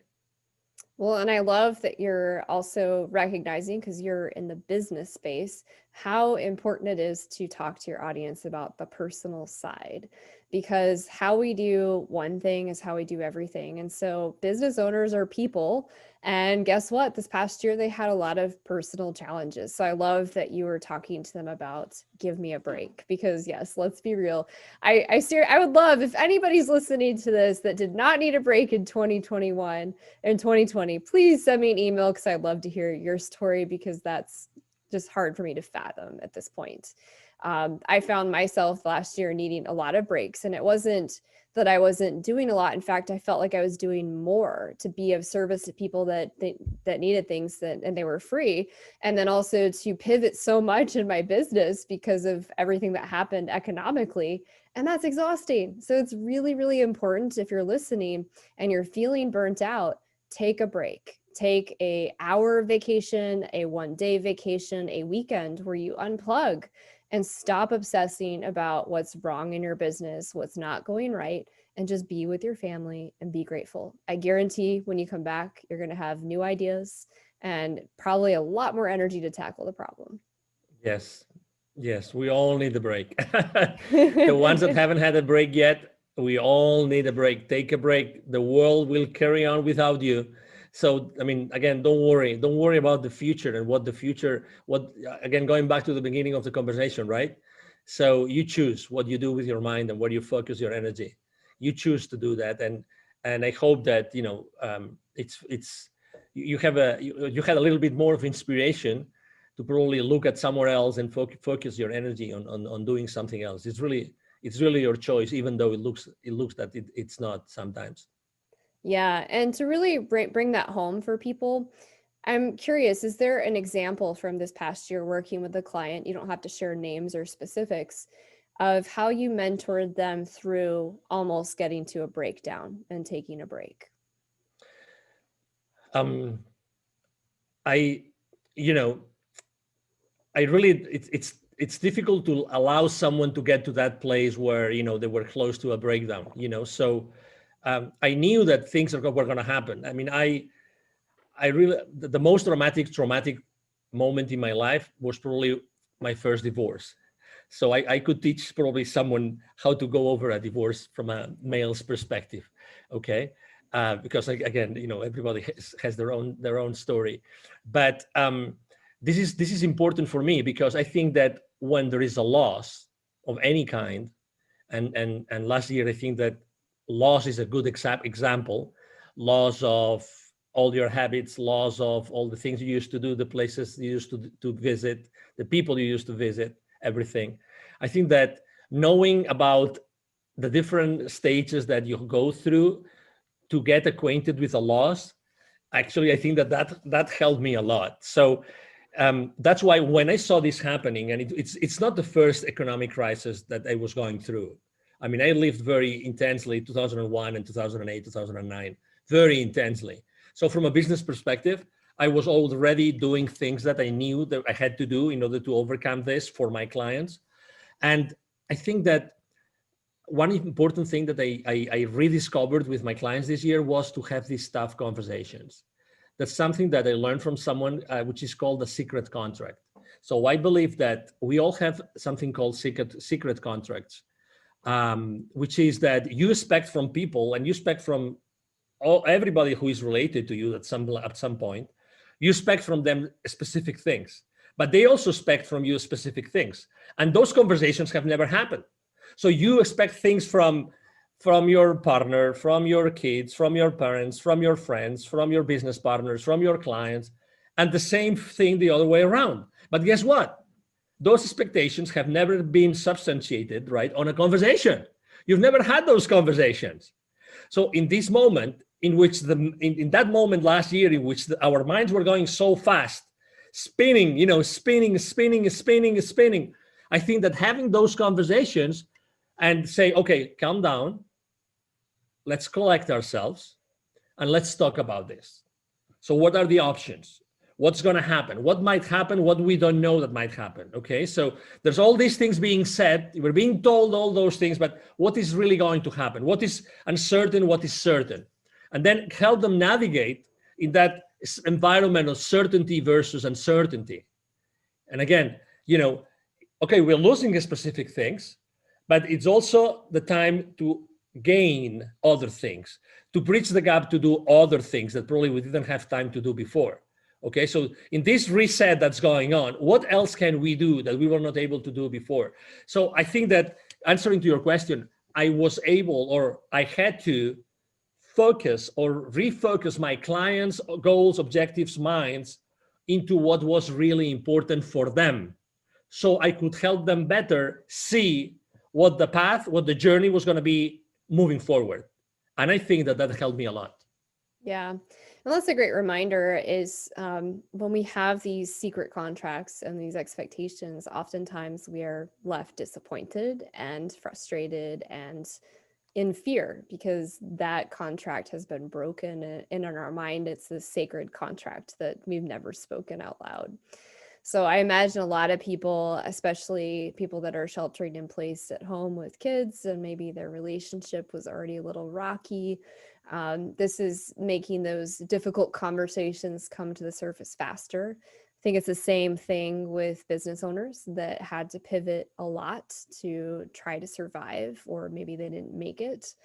Well, and I love that you're also recognizing, because you're in the business space, how important it is to talk to your audience about the personal side, because how we do one thing is how we do everything. And so business owners are people. And guess what? This past year, they had a lot of personal challenges. So I love that you were talking to them about give me a break, because yes, let's be real. I would love if anybody's listening to this that did not need a break in 2021 and 2020, please send me an email, because I'd love to hear your story, because that's just hard for me to fathom at this point. I found myself last year needing a lot of breaks, and it wasn't that I wasn't doing a lot. In fact, I felt like I was doing more to be of service to people that needed things, and they were free. And then also to pivot so much in my business because of everything that happened economically. And that's exhausting. So it's really, really important, if you're listening and you're feeling burnt out, take a break. Take an hour vacation, a 1-day vacation, a weekend where you unplug and stop obsessing about what's wrong in your business, what's not going right, and just be with your family and be grateful. I guarantee when you come back, you're going to have new ideas and probably a lot more energy to tackle the problem. Yes, we all need a break. The ones that haven't had a break yet, we all need a break. Take a break. The world will carry on without you. So, again, don't worry about the future and again, going back to the beginning of the conversation, right? So you choose what you do with your mind and where you focus your energy. You choose to do that. And I hope that, you had a little bit more of inspiration to probably look at somewhere else and focus your energy on doing something else. It's really your choice, even though it looks that it's not sometimes. Yeah. And to really bring that home for people, I'm curious, is there an example from this past year working with a client, you don't have to share names or specifics, of how you mentored them through almost getting to a breakdown and taking a break? It's difficult to allow someone to get to that place where, they were close to a breakdown, so I knew that things were going to happen. The most traumatic moment in my life was probably my first divorce. So I could teach probably someone how to go over a divorce from a male's perspective. Okay. Because again, everybody has their own story, but this is important for me, because I think that when there is a loss of any kind, and last year I think that loss is a good example. Loss of all your habits, loss of all the things you used to do, the places you used to visit, the people you used to visit, everything. I think that knowing about the different stages that you go through to get acquainted with a loss, actually, I think that helped me a lot. So that's why when I saw this happening, and it's not the first economic crisis that I was going through. I lived very intensely 2001 and 2008, 2009, very intensely. So from a business perspective, I was already doing things that I knew that I had to do in order to overcome this for my clients. And I think that one important thing that I rediscovered with my clients this year was to have these tough conversations. That's something that I learned from someone, which is called the secret contract. So I believe that we all have something called secret contracts. Which is that you expect from people, and you expect from everybody who is related to you at some point, you expect from them specific things. but they also expect from you specific things. And those conversations have never happened. So you expect things from your partner, from your kids, from your parents, from your friends, from your business partners, from your clients, and the same thing the other way around. But guess what? Those expectations have never been substantiated, right, on a conversation. You've never had those conversations. So in this moment, in which in that moment last year, in which our minds were going so fast, spinning, spinning. I think that having those conversations and say, okay, calm down, let's collect ourselves, and let's talk about this. So what are the options? What's going to happen? What might happen? What we don't know that might happen. Okay, so there's all these things being said. We're being told all those things, but what is really going to happen? What is uncertain? What is certain? And then help them navigate in that environment of certainty versus uncertainty. And again, okay, we're losing specific things, but it's also the time to gain other things, to bridge the gap, to do other things that probably we didn't have time to do before. Okay, so in this reset that's going on, what else can we do that we were not able to do before? So I think that, answering to your question, I was able, or I had to focus or refocus my clients' goals, objectives, minds into what was really important for them, so I could help them better see what the path, what the journey was going to be moving forward. And I think that helped me a lot. Yeah. And that's a great reminder is when we have these secret contracts and these expectations, oftentimes we are left disappointed and frustrated and in fear because that contract has been broken. And in our mind, it's this sacred contract that we've never spoken out loud. So I imagine a lot of people, especially people that are sheltering in place at home with kids, and maybe their relationship was already a little rocky. This is making those difficult conversations come to the surface faster. I think it's the same thing with business owners that had to pivot a lot to try to survive, or maybe they didn't make it.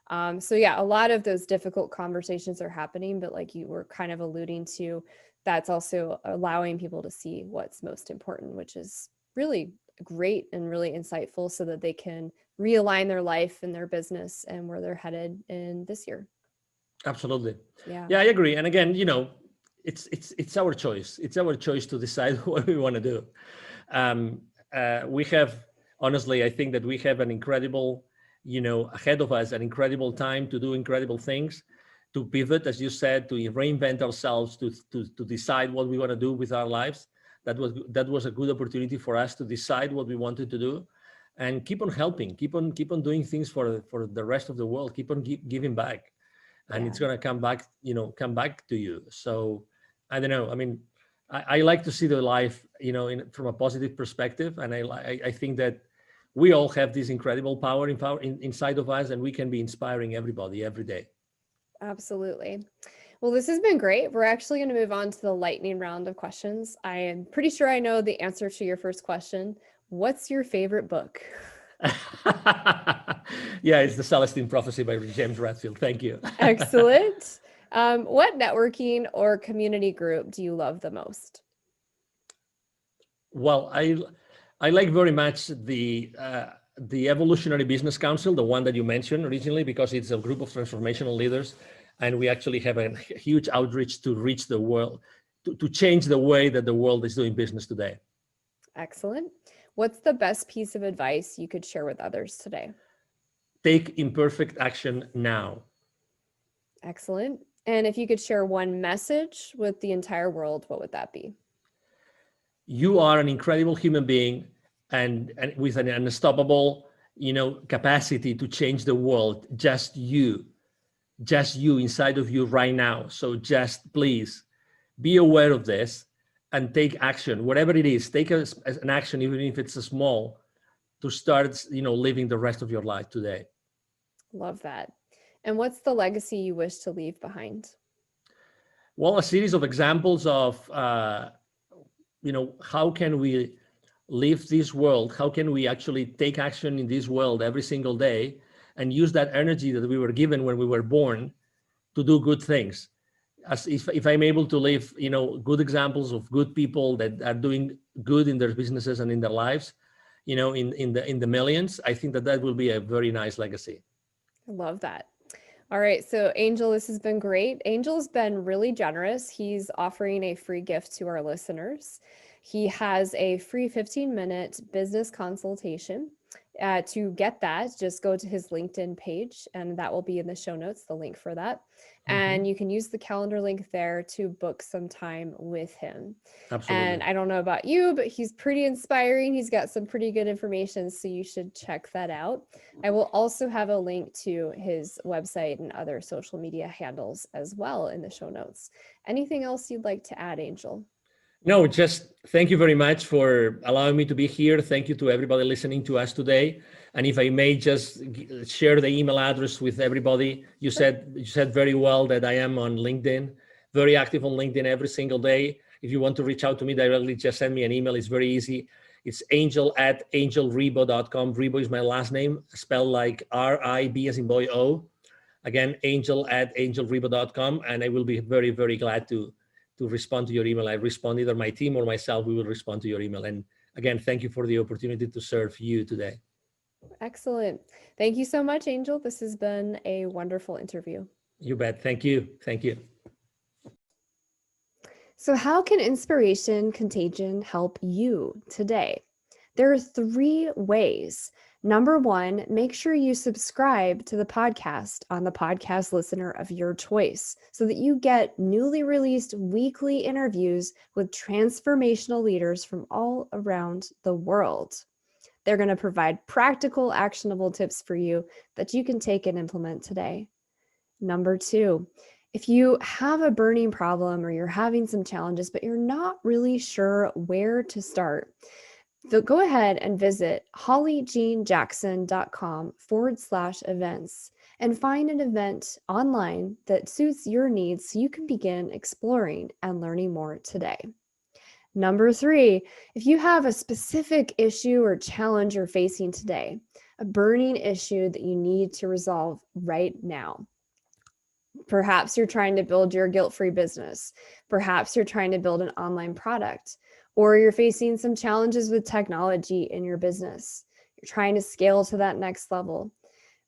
So yeah, a lot of those difficult conversations are happening, but like you were kind of alluding to, that's also allowing people to see what's most important, which is really great and really insightful so that they can realign their life and their business and where they're headed in this year. Absolutely. Yeah. Yeah, I agree. And again, it's our choice. It's our choice to decide what we want to do. We have, honestly, I think that we have an incredible, ahead of us, an incredible time to do incredible things, to pivot, as you said, to reinvent ourselves, to decide what we want to do with our lives. That was a good opportunity for us to decide what we wanted to do, and keep on helping, keep on doing things for the rest of the world, keep on giving back, and it's gonna come back to you. So I don't know. I mean, I like to see the life, from a positive perspective, and I think that we all have this incredible power inside of us, and we can be inspiring everybody every day. Absolutely. Well, this has been great. We're actually going to move on to the lightning round of questions. I am pretty sure I know the answer to your first question. What's your favorite book? Yeah, it's The Celestine Prophecy by James Redfield. Thank you. Excellent. What networking or community group do you love the most? Well, I like very much the Evolutionary Business Council, the one that you mentioned originally, because it's a group of transformational leaders, and we actually have a huge outreach to reach the world, to change the way that the world is doing business today. Excellent. What's the best piece of advice you could share with others today? Take imperfect action now. Excellent. And if you could share one message with the entire world, what would that be? You are an incredible human being, and with an unstoppable, capacity to change the world. Just you inside of you right now. So just please be aware of this and take action, whatever it is. Take an action, even if it's a small, to start, living the rest of your life today. Love that. And what's the legacy you wish to leave behind? Well, a series of examples of, how can we live this world? How can we actually take action in this world every single day and use that energy that we were given when we were born to do good things? As if I'm able to live, good examples of good people that are doing good in their businesses and in their lives, in the millions, I think that will be a very nice legacy. I love that. All right, so Angel, this has been great. Angel's been really generous. He's offering a free gift to our listeners. He has a free 15-minute business consultation. To get that, just go to his LinkedIn page, and that will be in the show notes, the link for that. And you can use the calendar link there to book some time with him. Absolutely. And I don't know about you, but he's pretty inspiring. He's got some pretty good information, so you should check that out. I will also have a link to his website and other social media handles as well in the show notes. Anything else you'd like to add, Angel? No, just thank you very much for allowing me to be here. Thank you to everybody listening to us today. And if I may just share the email address with everybody. You said very well that I am on LinkedIn, very active on LinkedIn every single day. If you want to reach out to me directly, just send me an email. It's very easy. It's angel@angelribo.com. Ribo is my last name, spelled like R-I-B as in boy O. Again, angel@angelribo.com. And I will be very, very glad to respond to your email. I respond, either my team or myself, we will respond to your email. And again, thank you for the opportunity to serve you today. Excellent. Thank you so much, Angel. This has been a wonderful interview. You bet. Thank you. Thank you. So how can Inspiration Contagion help you today? There are 3 ways. Number 1, make sure you subscribe to the podcast on the podcast listener of your choice so that you get newly released weekly interviews with transformational leaders from all around the world. They're going to provide practical, actionable tips for you that you can take and implement today. Number 2, if you have a burning problem or you're having some challenges, but you're not really sure where to start, so go ahead and visit hollyjeanjackson.com/events and find an event online that suits your needs so you can begin exploring and learning more today. Number 3, if you have a specific issue or challenge you're facing today, a burning issue that you need to resolve right now. Perhaps you're trying to build your guilt-free business. Perhaps you're trying to build an online product, or you're facing some challenges with technology in your business. You're trying to scale to that next level.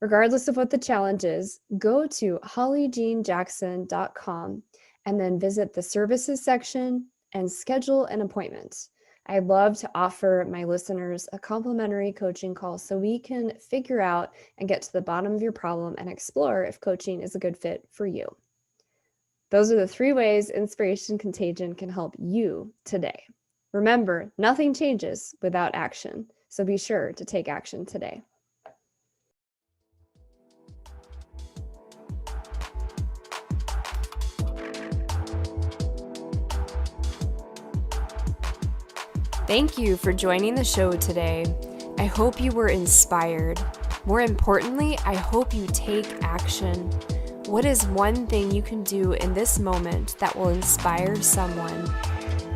Regardless of what the challenge is, go to hollyjeanjackson.com and then visit the services section and schedule an appointment. I'd love to offer my listeners a complimentary coaching call so we can figure out and get to the bottom of your problem and explore if coaching is a good fit for you. Those are the 3 ways Inspiration Contagion can help you today. Remember, nothing changes without action, so be sure to take action today. Thank you for joining the show today. I hope you were inspired. More importantly, I hope you take action. What is one thing you can do in this moment that will inspire someone?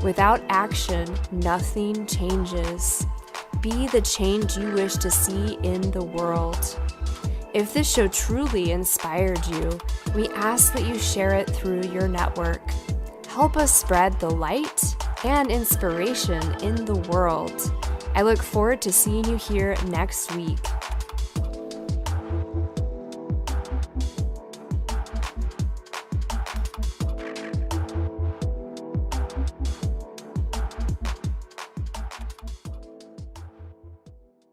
Without action, nothing changes. Be the change you wish to see in the world. If this show truly inspired you, we ask that you share it through your network. Help us spread the light and inspiration in the world. I look forward to seeing you here next week.